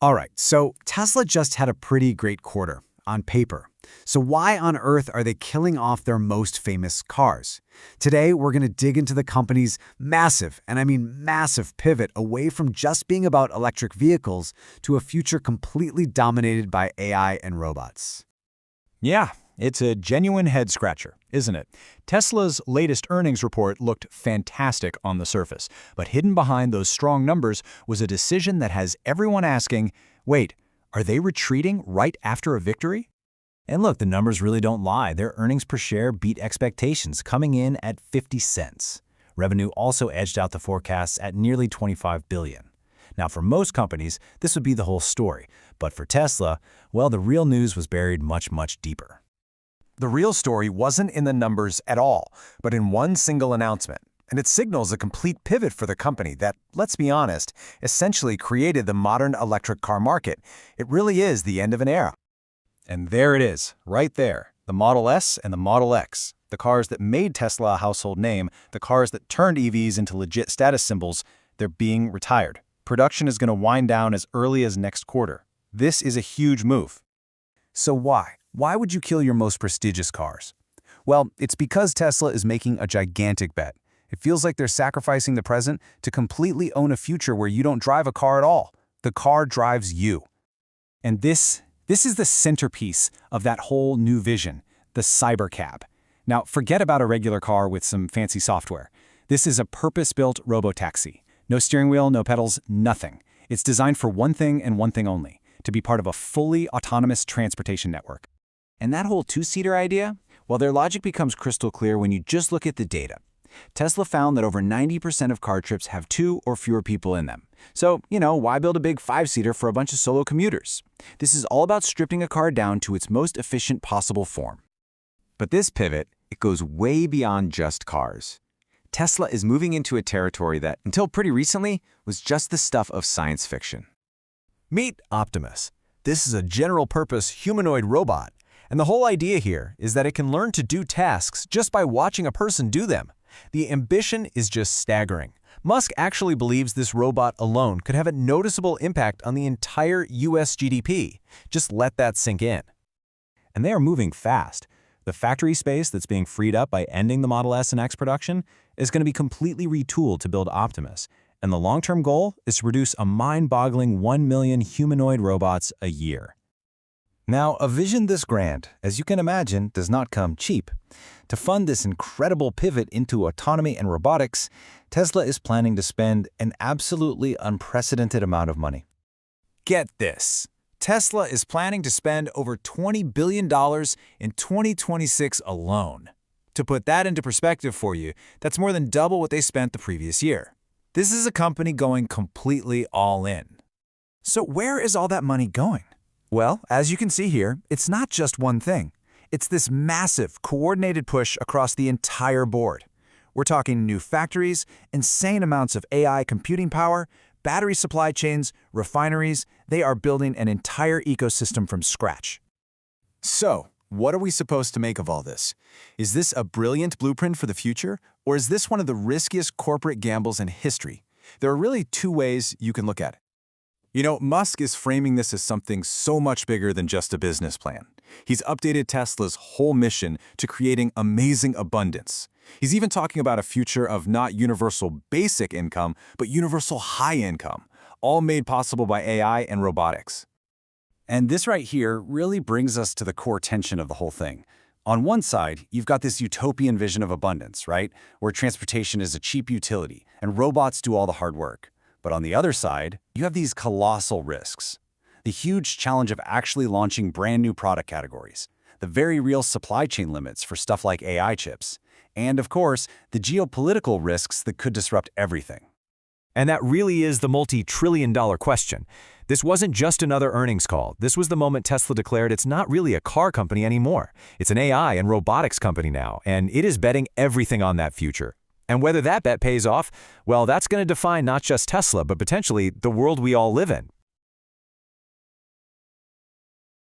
All right, so Tesla just had a pretty great quarter, on paper. So why on earth are they killing off their most famous cars? Today, we're going to dig into the company's massive, and I mean massive, pivot away from just being about electric vehicles to a future completely dominated by AI and robots. Yeah, it's a genuine head-scratcher, isn't it? Tesla's latest earnings report looked fantastic on the surface, but hidden behind those strong numbers was a decision that has everyone asking, wait, are they retreating right after a victory? And look, the numbers really don't lie. Their earnings per share beat expectations, coming in at 50 cents. Revenue also edged out the forecasts at nearly $25 billion. Now, for most companies, this would be the whole story. But for Tesla, well, the real news was buried much, much deeper. The real story wasn't in the numbers at all, but in one single announcement. And it signals a complete pivot for the company that, let's be honest, essentially created the modern electric car market. It really is the end of an era. And there it is, right there, the Model S and the Model X, the cars that made Tesla a household name, the cars that turned EVs into legit status symbols, they're being retired. Production is going to wind down as early as next quarter. This is a huge move. So why? Why would you kill your most prestigious cars? Well, it's because Tesla is making a gigantic bet. It feels like they're sacrificing the present to completely own a future where you don't drive a car at all. The car drives you. And this is the centerpiece of that whole new vision, the Cybercab. Now, forget about a regular car with some fancy software. This is a purpose-built robotaxi. No steering wheel, no pedals, nothing. It's designed for one thing and one thing only, to be part of a fully autonomous transportation network. And that whole two-seater idea? Well, their logic becomes crystal clear when you just look at the data. Tesla found that over 90% of car trips have 2 or fewer people in them. So, why build a big 5-seater for a bunch of solo commuters? This is all about stripping a car down to its most efficient possible form. But this pivot, it goes way beyond just cars. Tesla is moving into a territory that, until pretty recently, was just the stuff of science fiction. Meet Optimus. This is a general-purpose humanoid robot. And the whole idea here is that it can learn to do tasks just by watching a person do them. The ambition is just staggering. Musk actually believes this robot alone could have a noticeable impact on the entire US GDP. Just let that sink in. And they are moving fast. The factory space that's being freed up by ending the Model S and X production is going to be completely retooled to build Optimus. And the long-term goal is to produce a mind-boggling 1 million humanoid robots a year. Now, a vision this grand, as you can imagine, does not come cheap. To fund this incredible pivot into autonomy and robotics, Tesla is planning to spend an absolutely unprecedented amount of money. Get this. Tesla is planning to spend over $20 billion in 2026 alone. To put that into perspective for you, that's more than double what they spent the previous year. This is a company going completely all in. So where is all that money going? Well, as you can see here, it's not just one thing. It's this massive, coordinated push across the entire board. We're talking new factories, insane amounts of AI computing power, battery supply chains, refineries. They are building an entire ecosystem from scratch. So, what are we supposed to make of all this? Is this a brilliant blueprint for the future, or is this one of the riskiest corporate gambles in history? There are really two ways you can look at it. Musk is framing this as something so much bigger than just a business plan. He's updated Tesla's whole mission to creating amazing abundance. He's even talking about a future of not universal basic income, but universal high income, all made possible by AI and robotics. And this right here really brings us to the core tension of the whole thing. On one side, you've got this utopian vision of abundance, right? Where transportation is a cheap utility and robots do all the hard work. But on the other side, you have these colossal risks. The huge challenge of actually launching brand new product categories, the very real supply chain limits for stuff like AI chips, and of course, the geopolitical risks that could disrupt everything. And that really is the multi-trillion-dollar question. This wasn't just another earnings call. This was the moment Tesla declared it's not really a car company anymore. It's an AI and robotics company now, and it is betting everything on that future. And whether that bet pays off, well, that's going to define not just Tesla, but potentially the world we all live in.